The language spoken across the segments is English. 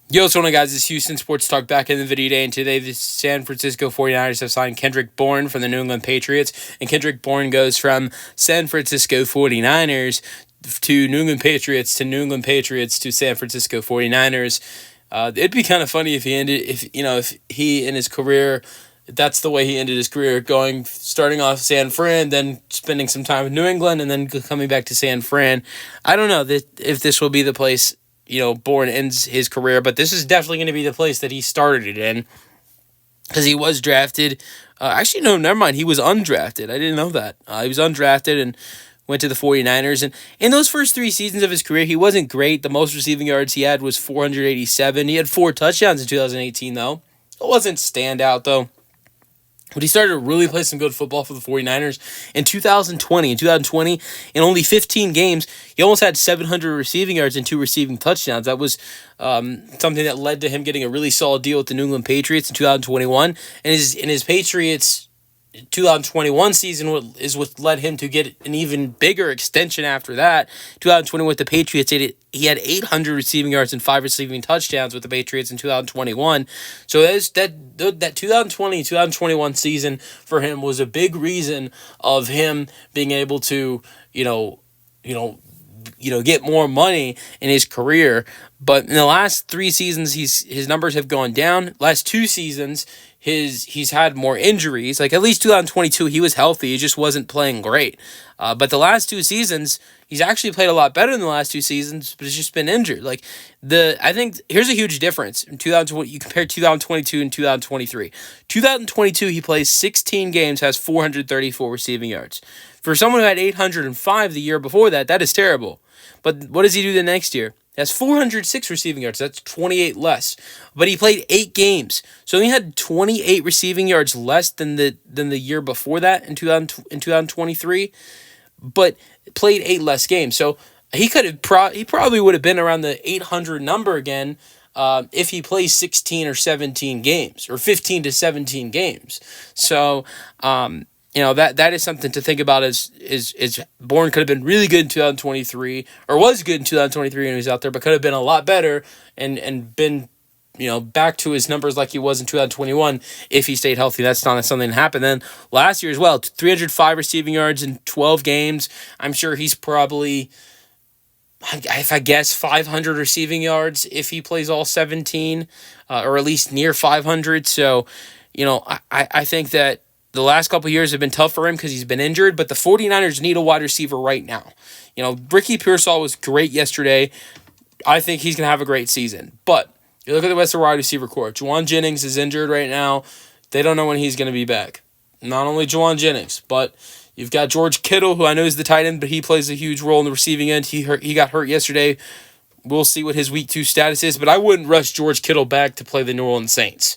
Yo, what's going on, guys? It's Houston Sports Talk back in the video today, and today the San Francisco 49ers have signed Kendrick Bourne from the New England Patriots, and Kendrick Bourne goes from San Francisco 49ers to New England Patriots to New England Patriots to San Francisco 49ers. It'd be kind of funny if if he in his career, that's the way he ended his career, starting off San Fran, then spending some time in New England, and then coming back to San Fran. I don't know if this will be the place Bourne ends his career, but this is definitely going to be the place that he started it in, because he was drafted. Actually, no, never mind. He was undrafted. I didn't know that. He was undrafted and went to the 49ers. And in those first 3 seasons of his career, he wasn't great. The most receiving yards he had was 487. He had 4 touchdowns in 2018, though. It wasn't standout, though. But he started to really play some good football for the 49ers in 2020. In 2020, in only 15 games, he almost had 700 receiving yards and 2 receiving touchdowns. That was something that led to him getting a really solid deal with the New England Patriots in 2021. And his Patriots 2021 season is what led him to get an even bigger extension after that. 2020 with the Patriots, he had 800 receiving yards and 5 receiving touchdowns with the Patriots in 2021. So that 2020-2021 season for him was a big reason of him being able to, get more money in his career. But in the last 3 seasons, his numbers have gone down. Last 2 seasons, he's had more injuries. Like, at least 2022, he was healthy. He just wasn't playing great. But the last 2 seasons, he's actually played a lot better than the last 2 seasons, but he's just been injured. I think here's a huge difference in 2020. You compare 2022 and 2023. 2022, he plays 16 games, has 434 receiving yards. For someone who had 805 the year before that, that is terrible. But what does he do the next year? He has 406 receiving yards. That's 28 less. But he played 8 games. So he had 28 receiving yards less than the year before that in 2023, but played 8 less games. So he probably would have been around the 800 number again if he plays 16 or 17 games, or 15 to 17 games. So that is something to think about. Is Bourne could have been really good in 2023, or was good in 2023 when he was out there, but could have been a lot better and been back to his numbers like he was in 2021 if he stayed healthy. That's not something that happened. Then last year as well, 305 receiving yards in 12 games. I'm sure he's probably, if I guess, 500 receiving yards if he plays all 17, or at least near 500. So, I think that the last couple of years have been tough for him because he's been injured, but the 49ers need a wide receiver right now. Ricky Pearsall was great yesterday. I think he's going to have a great season. But you look at the rest of the wide receiver core. Juwan Jennings is injured right now. They don't know when he's going to be back. Not only Juwan Jennings, but you've got George Kittle, who I know is the tight end, but he plays a huge role in the receiving end. He got hurt yesterday. We'll see what his week 2 status is, but I wouldn't rush George Kittle back to play the New Orleans Saints.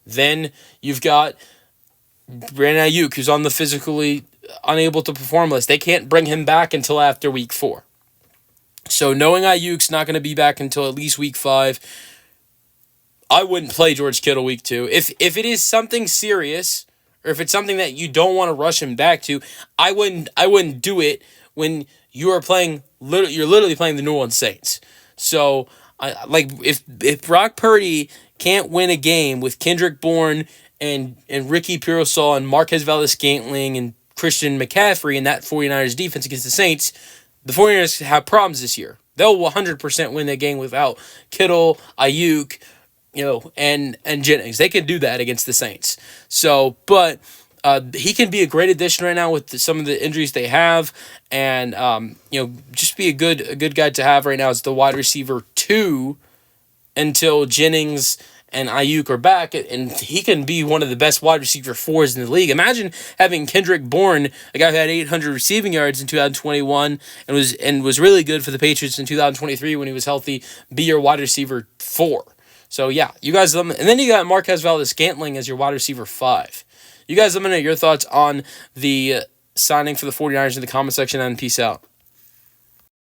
Then you've got Brandon Ayuk, who's on the physically unable to perform list. They can't bring him back until after week 4. So knowing Ayuk's not going to be back until at least week 5, I wouldn't play George Kittle week 2. If it is something serious, or if it's something that you don't want to rush him back to, I wouldn't do it when you're literally playing the New Orleans Saints. So if Brock Purdy can't win a game with Kendrick Bourne and Ricky Pearsall and Marquez Valdes-Scantling and Christian McCaffrey in that 49ers defense against the Saints, the 49ers have problems this year. They'll 100% win that game without Kittle, Ayuk, and Jennings. They can do that against the Saints. So, but he can be a great addition right now with some of the injuries they have, and just be a good guy to have right now as the wide receiver 2 until Jennings and Ayuk are back, and he can be one of the best wide receiver 4s in the league. Imagine having Kendrick Bourne, a guy who had 800 receiving yards in 2021 and was really good for the Patriots in 2023 when he was healthy, be your wide receiver 4. So yeah, you guys, and then you got Marquez Valdes-Scantling as your wide receiver 5. You guys, let me know your thoughts on the signing for the 49ers in the comment section, and peace out.